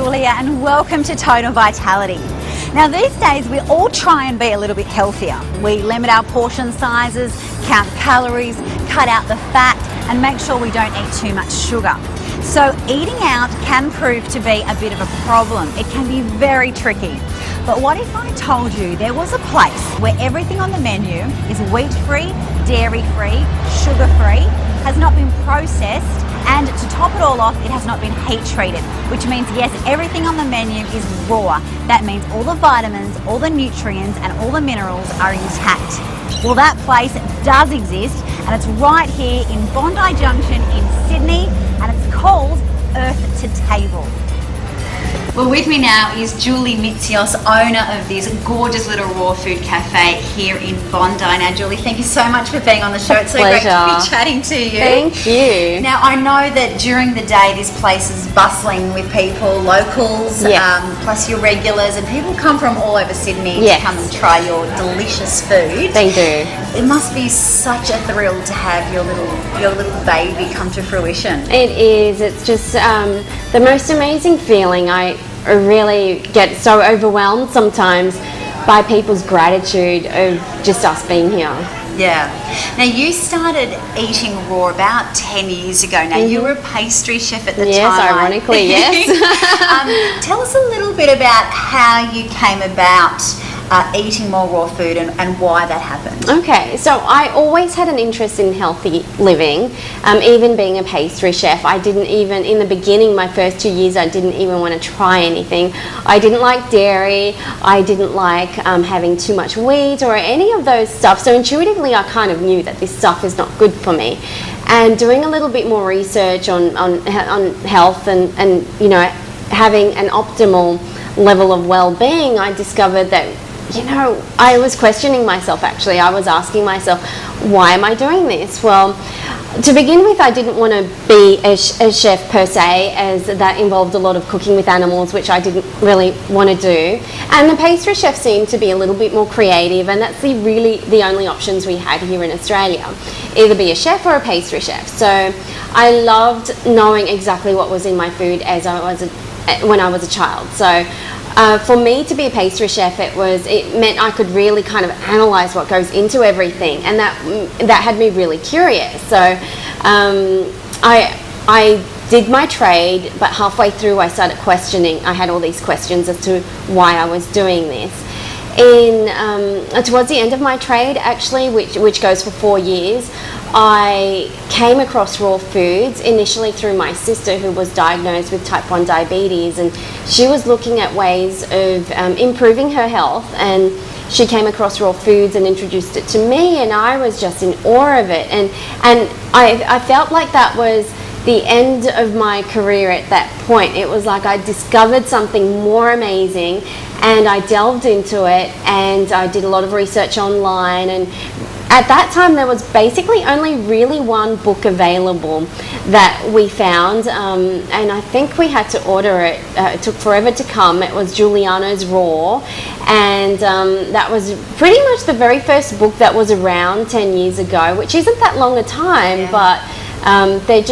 Julia and welcome to Total Vitality. Now these days we all try and be a little bit healthier. We limit our portion sizes, count calories, cut out the fat and make sure we don't eat too much sugar. So eating out can prove to be a bit of a problem. It can be very tricky. But what if I told you there was a place where everything on the menu is wheat-free, dairy-free, sugar-free, has not been processed, and to top it all off, it has not been heat treated, which means yes, everything on the menu is raw. That means all the vitamins, all the nutrients and all the minerals are intact. Well, that place does exist and it's right here in Bondi Junction in Sydney and it's called Earth to Table. Well, with me now is Julie Mitzios, owner of this gorgeous little raw food cafe here in Bondi. Now, Julie, thank you so much for being on the show. It's so great to be chatting to you. Thank you. Now, I know that during the day this place is bustling with people, locals, plus your regulars, and people come from all over Sydney to come and try your delicious food. They do. It must be such a thrill to have your little baby come to fruition. It is. It's just the most amazing feeling. I really get so overwhelmed sometimes by people's gratitude of just us being here. Yeah. Now you started eating raw about 10 years ago. Now you were a pastry chef at the time. Yes, ironically, yes. Tell us a little bit about how you came about eating more raw food and why that happened. Okay, so I always had an interest in healthy living, even being a pastry chef. I didn't even, in the beginning, my first 2 years, I didn't even want to try anything. I didn't like dairy, I didn't like having too much wheat or any of those stuff, so intuitively I kind of knew that this stuff is not good for me. And doing a little bit more research on health and you know, having an optimal level of well-being, I discovered that, you know, I was questioning myself actually. I was asking myself, why am I doing this? Well, to begin with, I didn't want to be a chef per se, as that involved a lot of cooking with animals, which I didn't really want to do. And the pastry chef seemed to be a little bit more creative, and that's really the only options we had here in Australia. Either be a chef or a pastry chef. So I loved knowing exactly what was in my food when I was a child. So for me to be a pastry chef, it meant I could really kind of analyze what goes into everything, and that had me really curious. So I did my trade, but halfway through I started questioning. I had all these questions as to why I was doing this. Towards the end of my trade, actually, which goes for 4 years, I came across raw foods initially through my sister, who was diagnosed with type 1 diabetes, and she was looking at ways of improving her health, and she came across raw foods and introduced it to me, and I was just in awe of it, and I felt like that was the end of my career at that point. It was like I discovered something more amazing, and I delved into it, and I did a lot of research online, and at that time there was basically only really one book available that we found, and I think we had to order it. It took forever to come. It was Giuliano's Raw, and that was pretty much the very first book that was around 10 years ago, which isn't that long a time, but it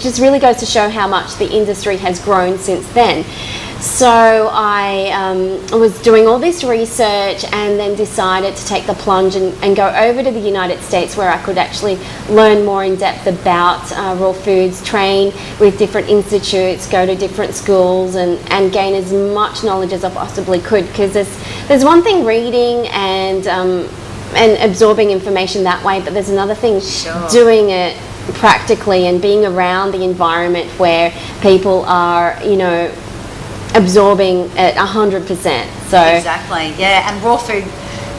just really goes to show how much the industry has grown since then. So I was doing all this research and then decided to take the plunge and go over to the United States, where I could actually learn more in depth about raw foods, train with different institutes, go to different schools and gain as much knowledge as I possibly could, because there's one thing reading and absorbing information that way, but there's another thing doing it practically and being around the environment where people are, you know, absorbing at 100%. So exactly, yeah, and raw food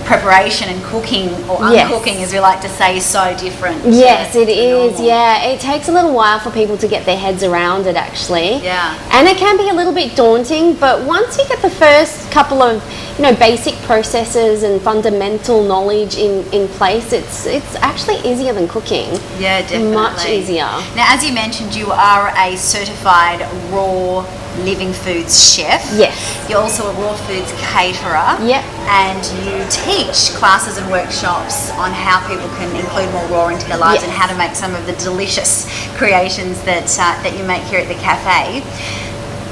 preparation and cooking or uncooking, as we like to say, is so different. Yes, it is. Yeah, it takes a little while for people to get their heads around it, actually. Yeah, and it can be a little bit daunting, but once you get the first couple of, you know, basic processes and fundamental knowledge in place, it's actually easier than cooking. Yeah, definitely. Much easier. Now, as you mentioned, you are a certified raw living foods chef. Yes. You're also a raw foods caterer. Yep. And you teach classes and workshops on how people can include more raw into their lives and how to make some of the delicious creations that you make here at the cafe.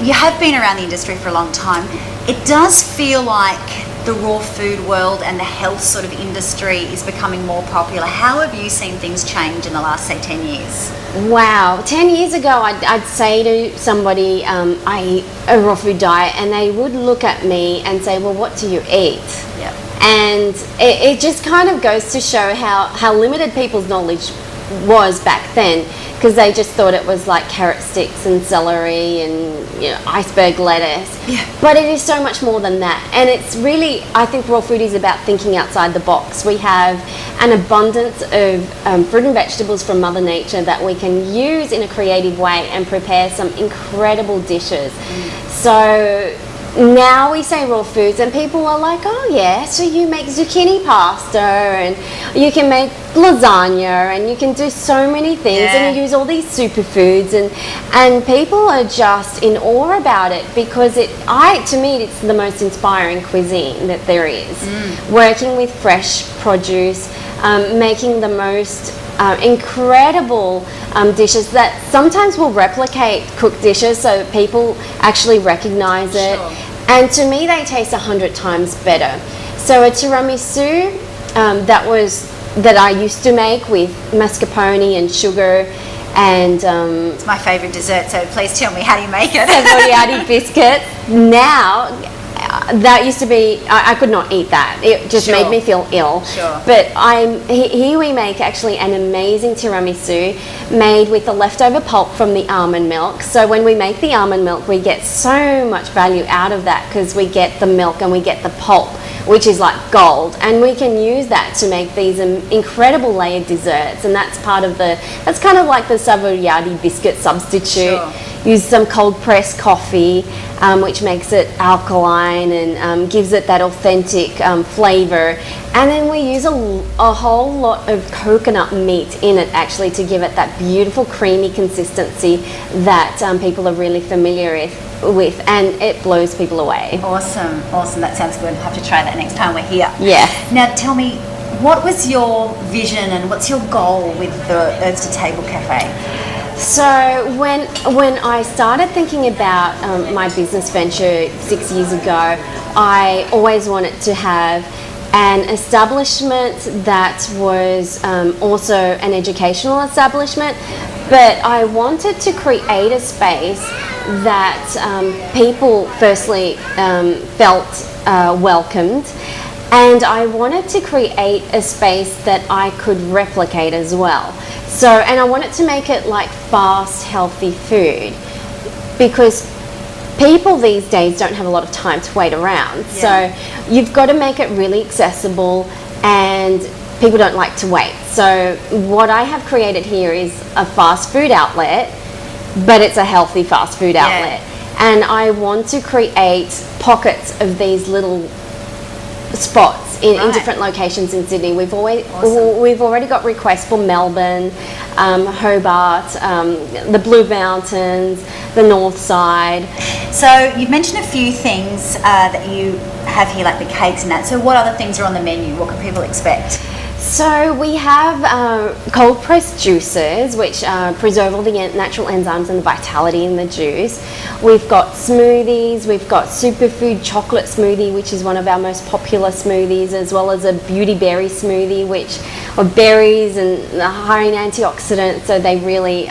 you have been around the industry for a long time. It does feel like the raw food world and the health sort of industry is becoming more popular. How have you seen things change in the last, say, 10 years? Wow, 10 years ago I'd say to somebody, I eat a raw food diet, and they would look at me and say, well, what do you eat? Yeah. And it just kind of goes to show how limited people's knowledge was back then, because they just thought it was like carrot sticks and celery and iceberg lettuce. Yeah. But it is so much more than that, and it's really, I think raw food is about thinking outside the box. We have an abundance of fruit and vegetables from Mother Nature that we can use in a creative way and prepare some incredible dishes. So now we say raw foods and people are like, oh yeah, so you make zucchini pasta and you can make lasagna and you can do so many things, and you use all these superfoods, and people are just in awe about it, because to me it's the most inspiring cuisine that there is. Working with fresh produce, making the most incredible dishes that sometimes will replicate cooked dishes, so people actually recognize it. Sure. And to me, they taste 100 times better. So a tiramisu that I used to make with mascarpone and sugar and It's my favourite dessert, so please tell me, how do you make it? Savoiardi biscuits. Now, that used to be, I could not eat that. It just made me feel ill. Sure. But here we make actually an amazing tiramisu made with the leftover pulp from the almond milk. So when we make the almond milk, we get so much value out of that, because we get the milk and we get the pulp, which is like gold, and we can use that to make these incredible layered desserts. And that's kind of like the Savoiardi biscuit substitute. Sure. Use some cold pressed coffee, which makes it alkaline and gives it that authentic flavour. And then we use a whole lot of coconut meat in it, actually, to give it that beautiful creamy consistency that people are really familiar with, and it blows people away. Awesome, that sounds good. I'll have to try that next time we're here. Yeah. Now tell me, what was your vision and what's your goal with the Earth to Table Cafe? So when I started thinking about my business venture 6 years ago, I always wanted to have an establishment that was also an educational establishment, but I wanted to create a space that people firstly felt welcomed, and I wanted to create a space that I could replicate as well. So, and I wanted to make it like fast, healthy food, because people these days don't have a lot of time to wait around. Yeah. So you've got to make it really accessible, and people don't like to wait. So what I have created here is a fast food outlet, but it's a healthy fast food outlet. And I want to create pockets of these little spots in different locations in Sydney. We've already got requests for Melbourne, Hobart, the Blue Mountains, the North Side. So you've mentioned a few things that you have here, like the cakes and that. So what other things are on the menu? What can people expect? So we have cold pressed juices, which preserve all the natural enzymes and the vitality in the juice. We've got smoothies, we've got superfood chocolate smoothie, which is one of our most popular smoothies, as well as a beauty berry smoothie, which are berries and high in antioxidants, so they really,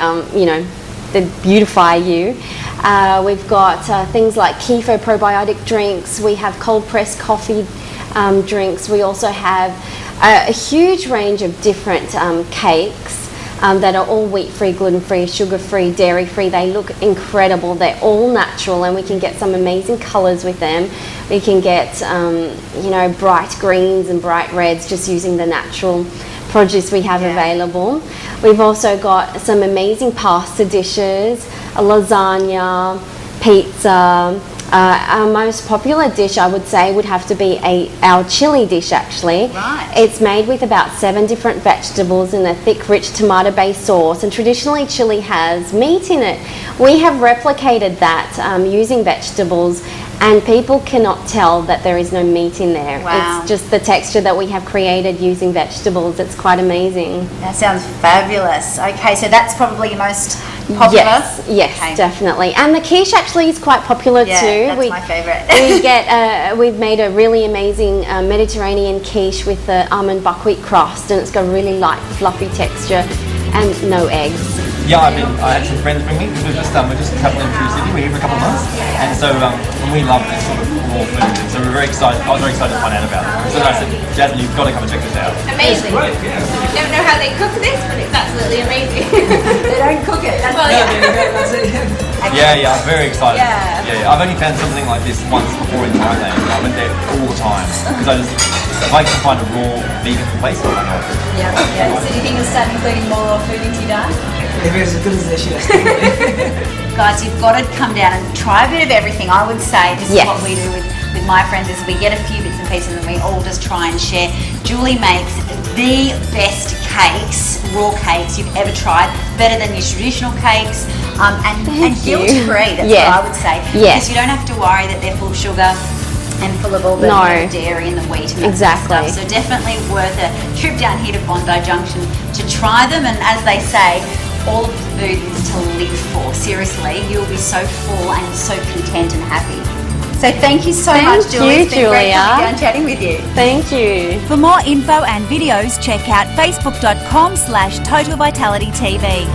they beautify you. We've got things like keto probiotic drinks. We have cold pressed coffee drinks. We also have a huge range of different cakes that are all wheat-free, gluten-free, sugar-free, dairy-free. They look incredible. They're all natural, and we can get some amazing colours with them. We can get, bright greens and bright reds just using the natural produce we have available. We've also got some amazing pasta dishes, a lasagna, pizza. Our most popular dish, I would say, would have to be our chili dish, actually. Right. It's made with about 7 different vegetables in a thick, rich tomato-based sauce, and traditionally chili has meat in it. We have replicated that using vegetables and people cannot tell that there is no meat in there. Wow. It's just the texture that we have created using vegetables. It's quite amazing. That sounds fabulous. Okay, so that's probably your most popular? Yes, Okay. definitely. And the quiche actually is quite popular Yeah, too. that's my favourite. We've made a really amazing Mediterranean quiche with the almond buckwheat crust, and it's got a really light, fluffy texture and no eggs. Yeah, I had some friends bring me because we're just travelling through Sydney. We're here for a couple of months, and so we love this sort of raw food, and so we're very excited. I was very excited to find out about it. So I said, Jasmine, you've got to come and check this out. Amazing. It's great, yeah. Don't know how they cook this, but it's absolutely amazing. They don't cook it. That's Yeah, I'm very excited. Yeah. I've only found something like this once before in Thailand. I went there all the time because if I can find a raw vegan place, why not? Yeah. So do you think you'll start including more raw food into your diet? If it's as good as this, yes. Guys, you've got to come down and try a bit of everything. I would say this is what we do with my friends is we get a few bits and pieces and we all just try and share. Julie makes the best cakes, raw cakes you've ever tried, better than your traditional cakes, and guilt-free, that's what I would say. Because you don't have to worry that they're full of sugar and full of all the dairy and the wheat and that sort of stuff. So definitely worth a trip down here to Bondi Junction to try them, and as they say, all of the food is to live for. Seriously, you'll be so full and so content and happy. So thank you so much, Julie. It's been great coming down chatting with you. Thank you. For more info and videos, check out facebook.com/Total Vitality TV.